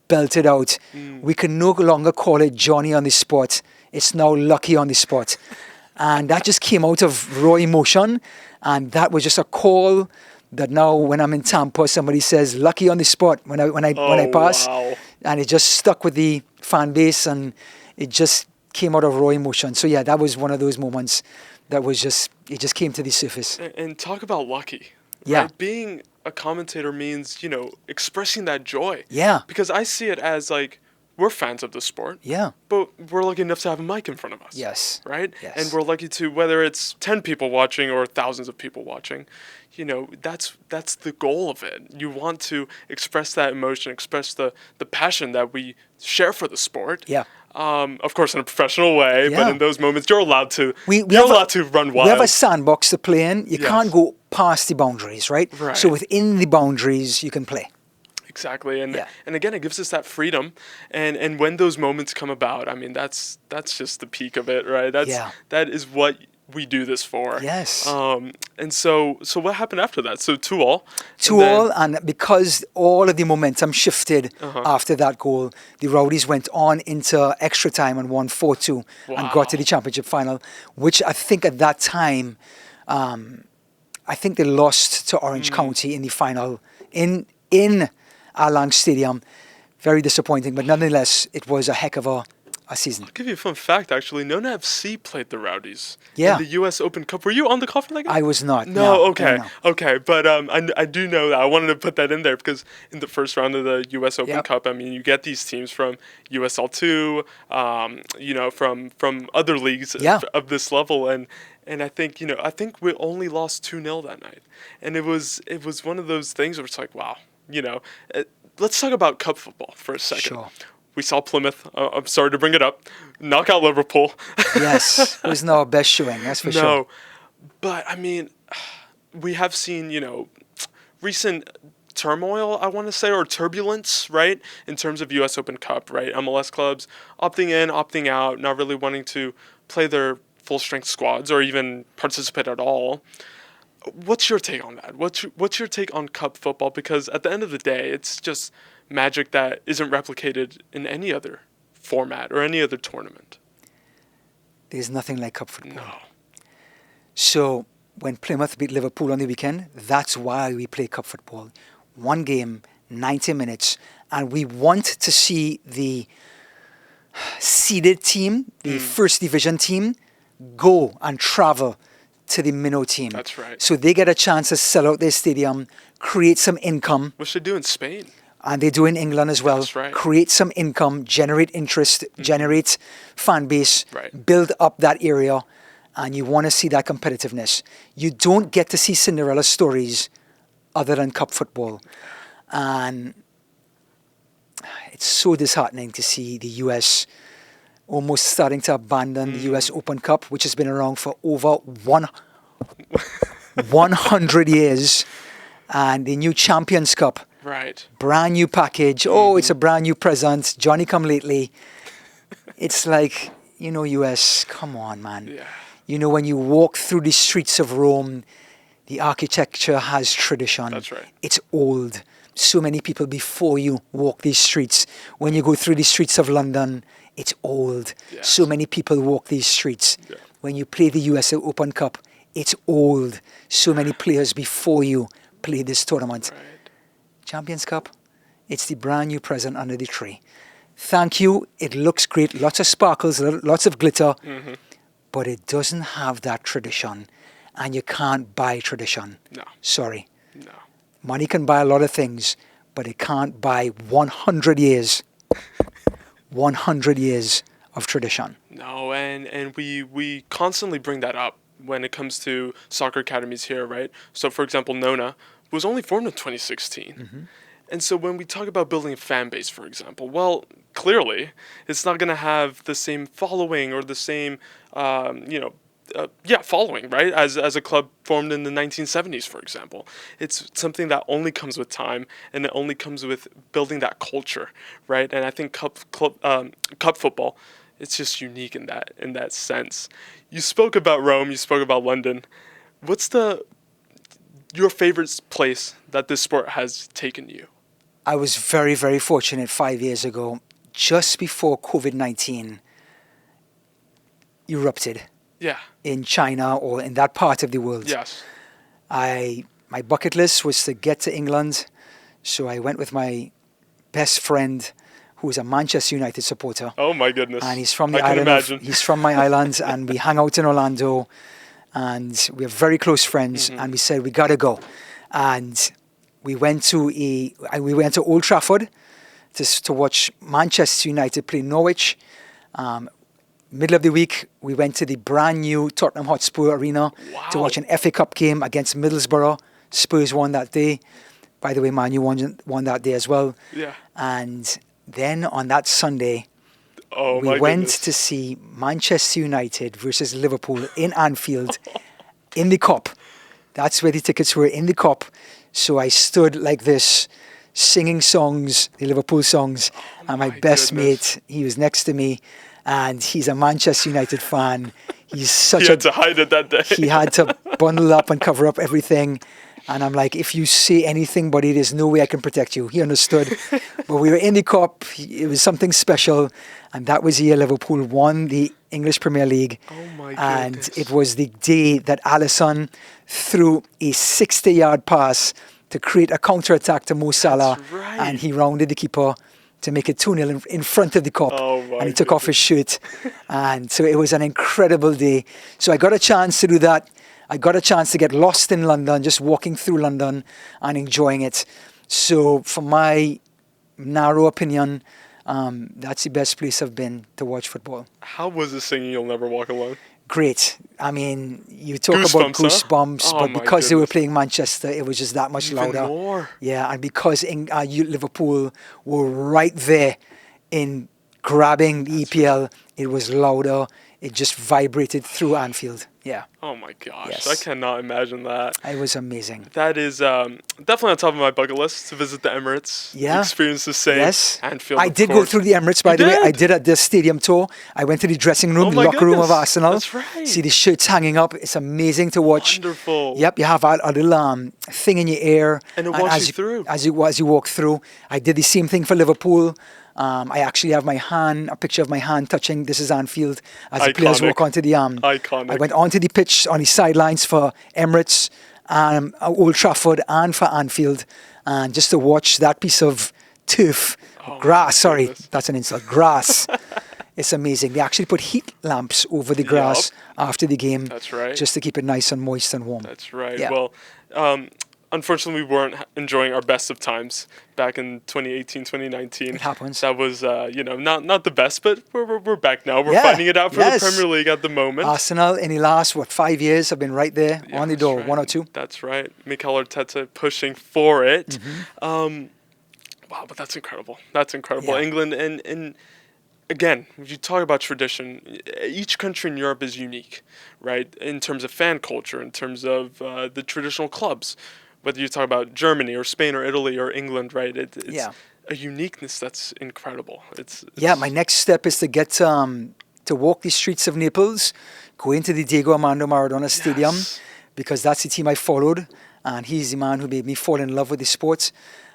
belted out. We can no longer call it Johnny on the spot. It's now Lucky on the spot. And that just came out of raw emotion, and that was just a call that now when I'm in Tampa, somebody says Lucky on the spot when I pass. Wow. And it just stuck with the fan base, and it just came out of raw emotion. So yeah, that was one of those moments that was just, it just came to the surface. And talk about lucky. Yeah. Right? Being a commentator means, expressing that joy. Yeah. Because I see it as like, we're fans of the sport. Yeah. But we're lucky enough to have a mic in front of us. Yes. Right? Yes. And we're lucky to, whether it's 10 people watching or thousands of people watching, that's the goal of it. You want to express that emotion, express the passion that we share for the sport. Yeah. Of course, in a professional way, Yeah. but in those moments, you're allowed to. We you're allowed to run wild. We have a sandbox to play in. You Yes. can't go past the boundaries, right? Right. So within the boundaries, you can play. Exactly, and Yeah. and again, it gives us that freedom, and when those moments come about, I mean, that's just the peak of it, right? That is what we do this for. Yes. And so what happened after that? So 2-2. And because all of the momentum shifted after that goal, the Rowdies went on into extra time and won 4-2 and got to the championship final, which I think at that time, I think they lost to Orange County in the final in Allang Stadium. Very disappointing, but nonetheless, it was a heck of a season. I'll give you a fun fact, actually. NONA FC played the Rowdies Yeah. in the U.S. Open Cup. Were you on the call for that game? I was not. No, okay. No. Okay, but I do know that. I wanted to put that in there because in the first round of the U.S. Open Yep. Cup, I mean, you get these teams from USL2, from other leagues Yeah. of this level, and I think we only lost 2-0 that night, and it was one of those things where it's like, wow, let's talk about cup football for a second. Sure. We saw Plymouth. I'm sorry to bring it up. Knock out Liverpool. Yes, it was not our best showing, that's for sure. No, but I mean, we have seen, recent turmoil, I want to say, or turbulence, right, in terms of U.S. Open Cup, right? MLS clubs opting in, opting out, not really wanting to play their full-strength squads or even participate at all. What's your take on that? What's your take on cup football? Because at the end of the day, it's just magic that isn't replicated in any other format or any other tournament. There's nothing like cup football. No. So when Plymouth beat Liverpool on the weekend, that's why we play cup football. One game, 90 minutes, and we want to see the seeded team, the first division team, go and travel to the minnow team. That's right. So they get a chance to sell out their stadium, create some income. Which they do in Spain. And they do in England as well. That's right. Create some income, generate interest, generate fan base, Right. build up that area, and you want to see that competitiveness. You don't get to see Cinderella stories other than cup football. And it's so disheartening to see the US almost starting to abandon the US Open Cup, which has been around for over 100 years, and the new Champions Cup. Right. Brand new package. Oh, it's a brand new present. Johnny come lately. It's like, US, come on, man. Yeah. When you walk through the streets of Rome, the architecture has tradition. That's right. It's old. So many people before you walk these streets. When you go through the streets of London, it's old. Yes. So many people walk these streets. Yeah. When you play the US Open Cup, it's old. So many players before you play this tournament. Right. Champions Cup, it's the brand new present under the tree. Thank you. It looks great. Lots of sparkles, lots of glitter. But it doesn't have that tradition. And you can't buy tradition. No. Sorry. No. Money can buy a lot of things, but it can't buy 100 years. 100 years of tradition. No, and we constantly bring that up when it comes to soccer academies here, right? So, for example, NONA was only formed in 2016. Mm-hmm. And so when we talk about building a fan base, for example, well, clearly it's not going to have the same following or the same, following, right? As a club formed in the 1970s, for example. It's something that only comes with time, and it only comes with building that culture, right? And I think cup football, it's just unique in that sense. You spoke about Rome, you spoke about London. What's your favorite place that this sport has taken you? I was very, very fortunate 5 years ago, just before COVID-19 erupted. Yeah. In China or in that part of the world. Yes. My bucket list was to get to England, so I went with my best friend, who is a Manchester United supporter. Oh my goodness! And he's from the I can island. imagine. He's from my island, and we hung out in Orlando, and we're very close friends. Mm-hmm. And we said we gotta go, and we went to Old Trafford to watch Manchester United play Norwich. Middle of the week, we went to the brand new Tottenham Hotspur Arena to watch an FA Cup game against Middlesbrough. Spurs won that day. By the way, Man U won that day as well. Yeah. And then on that Sunday, we went to see Manchester United versus Liverpool in Anfield in the Cup. That's where the tickets were, in the Cup. So I stood like this, singing songs, the Liverpool songs, and my best mate, he was next to me. And he's a Manchester United fan. He had to hide it that day. He had to bundle up and cover up everything. And I'm like, if you say anything, buddy, there's no way I can protect you. He understood. But we were in the Cup. It was something special. And that was the year Liverpool won the English Premier League. Oh my and goodness. It was the day that Alisson threw a 60-yard pass to create a counter-attack to Mo Salah. That's right. And he rounded the keeper to make it 2-0 in front of the Cup. And he took off his shirt. And so it was an incredible day. So I got a chance to do that. I got a chance to get lost in London, just walking through London and enjoying it. So from my narrow opinion, that's the best place I've been to watch football. How was it singing You'll Never Walk Alone? Great. I mean, you talk Goosebumps, about goosebumps, huh? but because they were playing Manchester, it was just that much Even louder. more. Yeah, and because Liverpool were right there in grabbing the EPL, it was louder. It just vibrated through Anfield. Yeah. Oh my gosh, Yes. I cannot imagine that. It was amazing. That is definitely on top of my bucket list, to visit the Emirates. Yeah. Experience the same. Yes. Anfield, I of did go course. through the Emirates, by the way. I did at the stadium tour. I went to the dressing room, Oh the my locker room of goodness. Arsenal. That's right. See the shirts hanging up. It's amazing to watch. Wonderful. Yep, you have a little thing in your ear. And it walks as you through. As you walk through. I did the same thing for Liverpool. I actually have a picture of my hand touching This Is Anfield as the players walk onto the Iconic. I went onto the pitch on the sidelines for Emirates, Old Trafford, and for Anfield, and just to watch that piece of turf, grass. Sorry, that's an insult. Grass. It's amazing. They actually put heat lamps over the grass after the game. That's right. Just to keep it nice and moist and warm. That's right. Yeah. Well, unfortunately, we weren't enjoying our best of times back in 2018, 2019. It happens. That was, not the best, but we're back now. We're fighting it out for the Premier League at the moment. Arsenal, in the last, 5 years, have been right there on the door, right. 1 or 2. That's right. Mikel Arteta pushing for it. Mm-hmm. Wow, but that's incredible. That's incredible. Yeah. England, and again, if you talk about tradition, each country in Europe is unique, right? In terms of fan culture, in terms of the traditional clubs. Whether you talk about Germany or Spain or Italy or England, right? It's a uniqueness that's incredible. It's my next step is to get to walk the streets of Naples, go into the Diego Armando Maradona Stadium, because that's the team I followed, and he's the man who made me fall in love with the sport.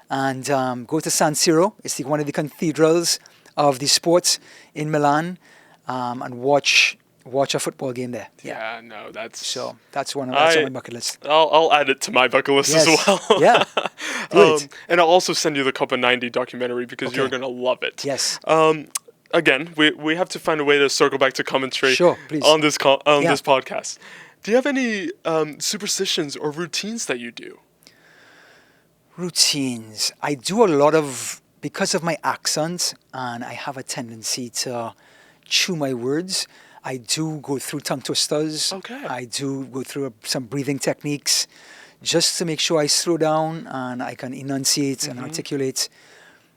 And go to San Siro. It's one of the cathedrals of the sport in Milan, and watch a football game there. Yeah, no, that's on my bucket list. I'll add it to my bucket list as well. Yeah. Do it. And I'll also send you the Copa 90 documentary because you're gonna love it. Yes. Again, we have to find a way to circle back to commentary. Sure, please. On this this podcast. Do you have any superstitions or routines that you do? Routines. I do a lot of, because of my accent, and I have a tendency to chew my words. I do go through tongue twisters. Okay. I do go through some breathing techniques just to make sure I slow down and I can enunciate and articulate.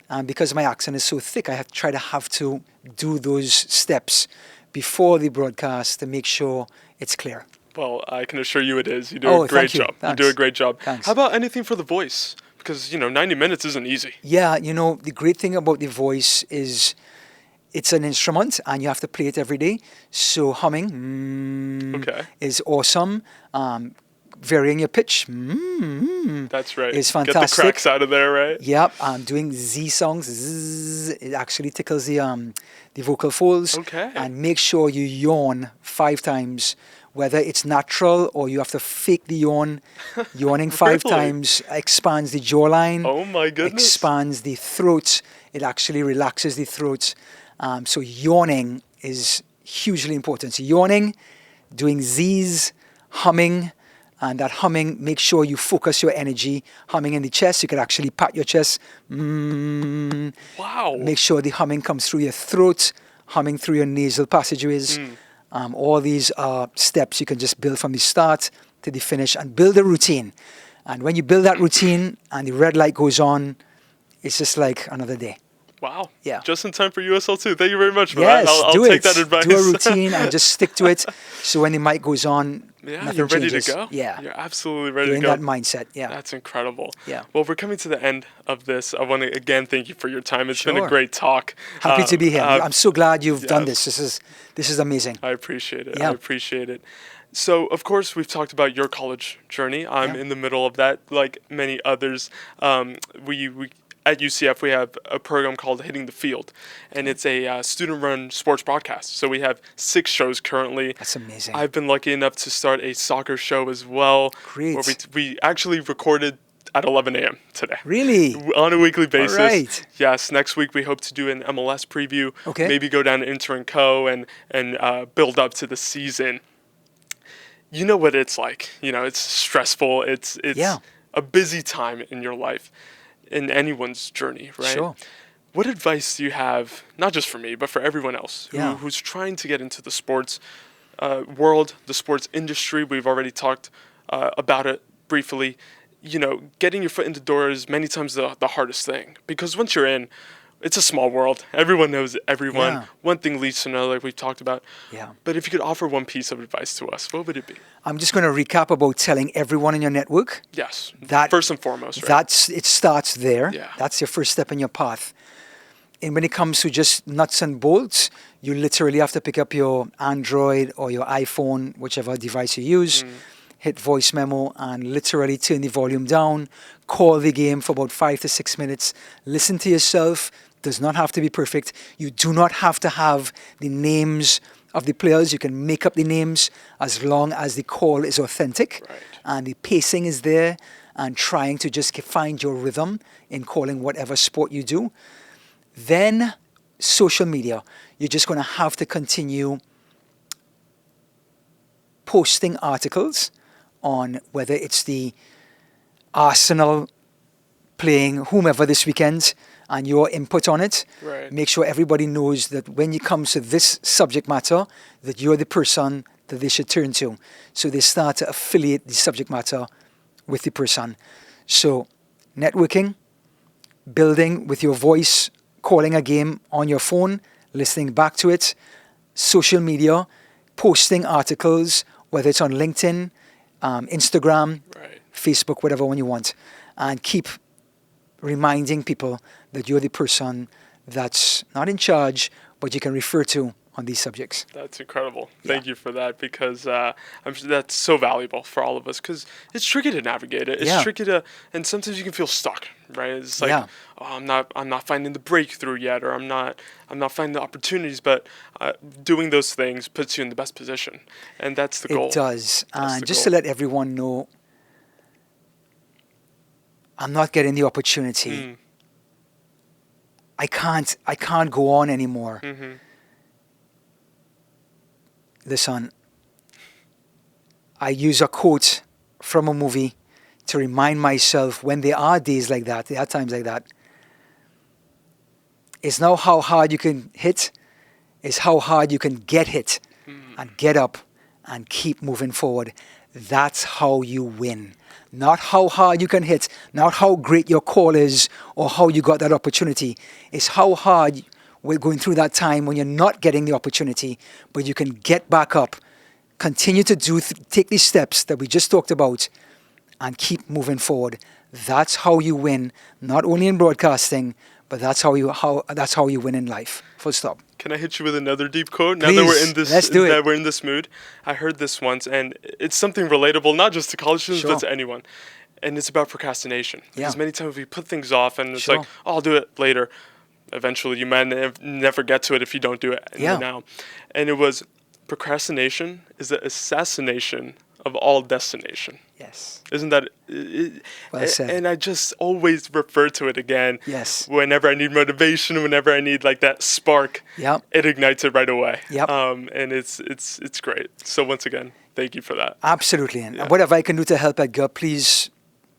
And because my accent is so thick, I have to do those steps before the broadcast to make sure it's clear. Well, I can assure you it is. You do a great thank you. job. Thanks. You do a great job. Thanks. How about anything for the voice? Because, 90 minutes isn't easy. Yeah, the great thing about the voice is it's an instrument and you have to play it every day. So humming Okay. is awesome. Varying your pitch That's right. is Get the fantastic. cracks out of there, right? Yep, doing Z songs, zzz, it actually tickles the vocal folds. Okay. And make sure you yawn 5 times, whether it's natural or you have to fake the yawn. Yawning 5 Really? times expands the jawline. Oh my goodness. Expands the throat. It actually relaxes the throat. So yawning is hugely important. So yawning, doing Z's, humming, and that humming, make sure you focus your energy. Humming in the chest, you can actually pat your chest. Wow. Make sure the humming comes through your throat, humming through your nasal passageways. All these are steps you can just build from the start to the finish and build a routine. And when you build that routine and the red light goes on, it's just like another day. Wow. Yeah. Just in time for USL2. Thank you very much for Yes, that. I'll do take it. that advice. Do a routine and just stick to it. So when the mic goes on, Yeah, nothing you're ready changes. to go. Yeah. You're absolutely ready You're to in go. that mindset. Yeah. That's incredible. Yeah. Well, we're coming to the end of this. I want to again thank you for your time. It's been a Sure. great talk. Happy to be here. I'm so glad you've done yes. this. This is amazing. I appreciate it. Yeah. I appreciate it. So, of course, we've talked about your college journey. I'm Yeah. in the middle of that, like many others. We at UCF, we have a program called Hitting the Field, and it's a student-run sports broadcast. So we have 6 shows currently. That's amazing. I've been lucky enough to start a soccer show as well. Great. Where we actually recorded at 11 a.m. today. Really? On a weekly basis. right. Yes, next week we hope to do an MLS preview. Okay. Maybe go down to Inter and Co. and build up to the season. You know what it's like. It's stressful. It's Yeah. a busy time in your life, in anyone's journey, right? Sure. What advice do you have, not just for me, but for everyone else Yeah. who's trying to get into the sports world, the sports industry? We've already talked about it briefly. Getting your foot in the door is many times the hardest thing, because once you're in, it's a small world. Everyone knows everyone. Yeah. One thing leads to another, like we've talked about. Yeah. But if you could offer one piece of advice to us, what would it be? I'm just going to recap about telling everyone in your network. Yes. That- First and foremost, right? It starts there. Yeah. That's your first step in your path. And when it comes to just nuts and bolts, you literally have to pick up your Android or your iPhone, whichever device you use, hit voice memo and literally turn the volume down, call the game for about 5 to 6 minutes, listen to yourself. Does not have to be perfect. You do not have to have the names of the players. You can make up the names as long as the call is authentic. Right. And the pacing is there, and trying to just find your rhythm in calling whatever sport you do. Then social media. You're just going to have to continue posting articles on whether it's the Arsenal playing whomever this weekend and your input on it. Right. Make sure everybody knows that when it comes to this subject matter, that you're the person that they should turn to. So they start to affiliate the subject matter with the person. So networking, building with your voice, calling a game on your phone, listening back to it, social media, posting articles, whether it's on LinkedIn, Instagram, Right. Facebook, whatever one you want. And keep reminding people that you're the person that's not in charge, but you can refer to on these subjects. That's incredible. Thank you for that, because I'm sure that's so valuable for all of us, because it's tricky to navigate it. It's Yeah. tricky to, and sometimes you can feel stuck, right? It's like, Yeah. oh, I'm not finding the breakthrough yet, or I'm not finding the opportunities. But doing those things puts you in the best position, and that's the goal. It does. That's And the just goal. to let everyone know, I'm not getting the opportunity. I can't go on anymore. Mm-hmm. Listen, I use a quote from a movie to remind myself when there are days like that, there are times like that, it's not how hard you can hit, it's how hard you can get hit and get up and keep moving forward. That's how you win. Not how hard you can hit, not how great your call is or how you got that opportunity. It's how hard we're going through that time when you're not getting the opportunity, but you can get back up, continue to take these steps that we just talked about and keep moving forward. That's how you win, not only in broadcasting, but that's how you win in life. Full stop. Can I hit you with another deep quote? Please, now that we're in this, let's do it. that we're in this mood, I heard this once, and it's something relatable, not just to college students, Sure. but to anyone. And it's about procrastination. Yeah. Because many times we put things off, and it's Sure. like, oh, I'll do it later. Eventually, you might never get to it if you don't do it Yeah. now. And it was, procrastination is the assassination of all destination. Yes. Isn't that? Well said. And I just always refer to it again. Yes. Whenever I need motivation, whenever I need like that spark, Yep. it ignites it right away. Yep. And it's great. So once again, thank you for that. Absolutely. And Yeah. whatever I can do to help Edgar, please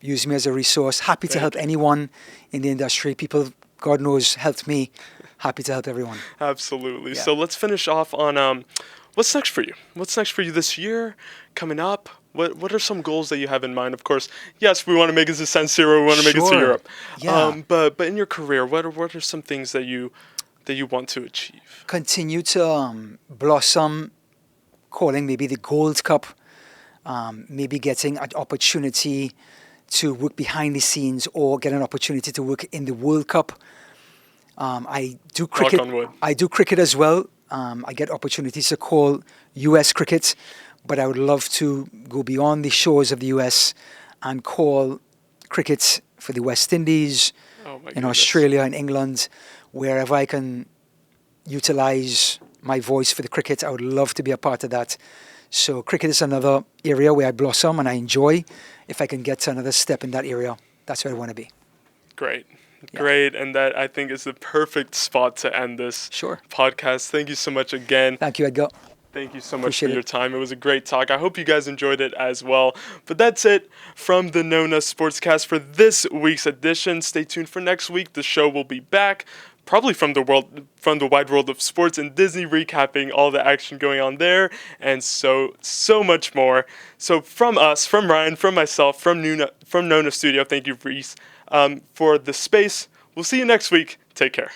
use me as a resource. Happy to Thank help you. anyone in the industry. People, God knows, helped me. Happy to help everyone. Absolutely. Yeah. So let's finish off on what's next for you. What's next for you this year? Coming up. What are some goals that you have in mind? Of course, yes, we want to make it to San Siro. We want to make it to Sure. Europe. Yeah. But in your career, what are some things that you want to achieve? Continue to blossom, calling maybe the Gold Cup, maybe getting an opportunity to work behind the scenes or get an opportunity to work in the World Cup. I do cricket. Knock on wood. I do cricket as well. I get opportunities to call US cricket, but I would love to go beyond the shores of the US and call cricket for the West Indies, Oh my in goodness. Australia, in England, wherever I can utilize my voice for the cricket. I would love to be a part of that. So cricket is another area where I blossom and I enjoy. If I can get to another step in that area, that's where I want to be. Great. Yeah. Great. And that, I think, is the perfect spot to end this Sure. podcast. Thank you so much again. Thank you, Edgar. Thank you so much Appreciate for it. your time. It was a great talk. I hope you guys enjoyed it as well. But that's it from the NONA Sports Cast for this week's edition. Stay tuned for next week. The show will be back, probably from the wide world of sports and Disney, recapping all the action going on there and so much more. So from us, from Ryan, from myself, from NONA Studio, thank you, Reese, for the space. We'll see you next week. Take care.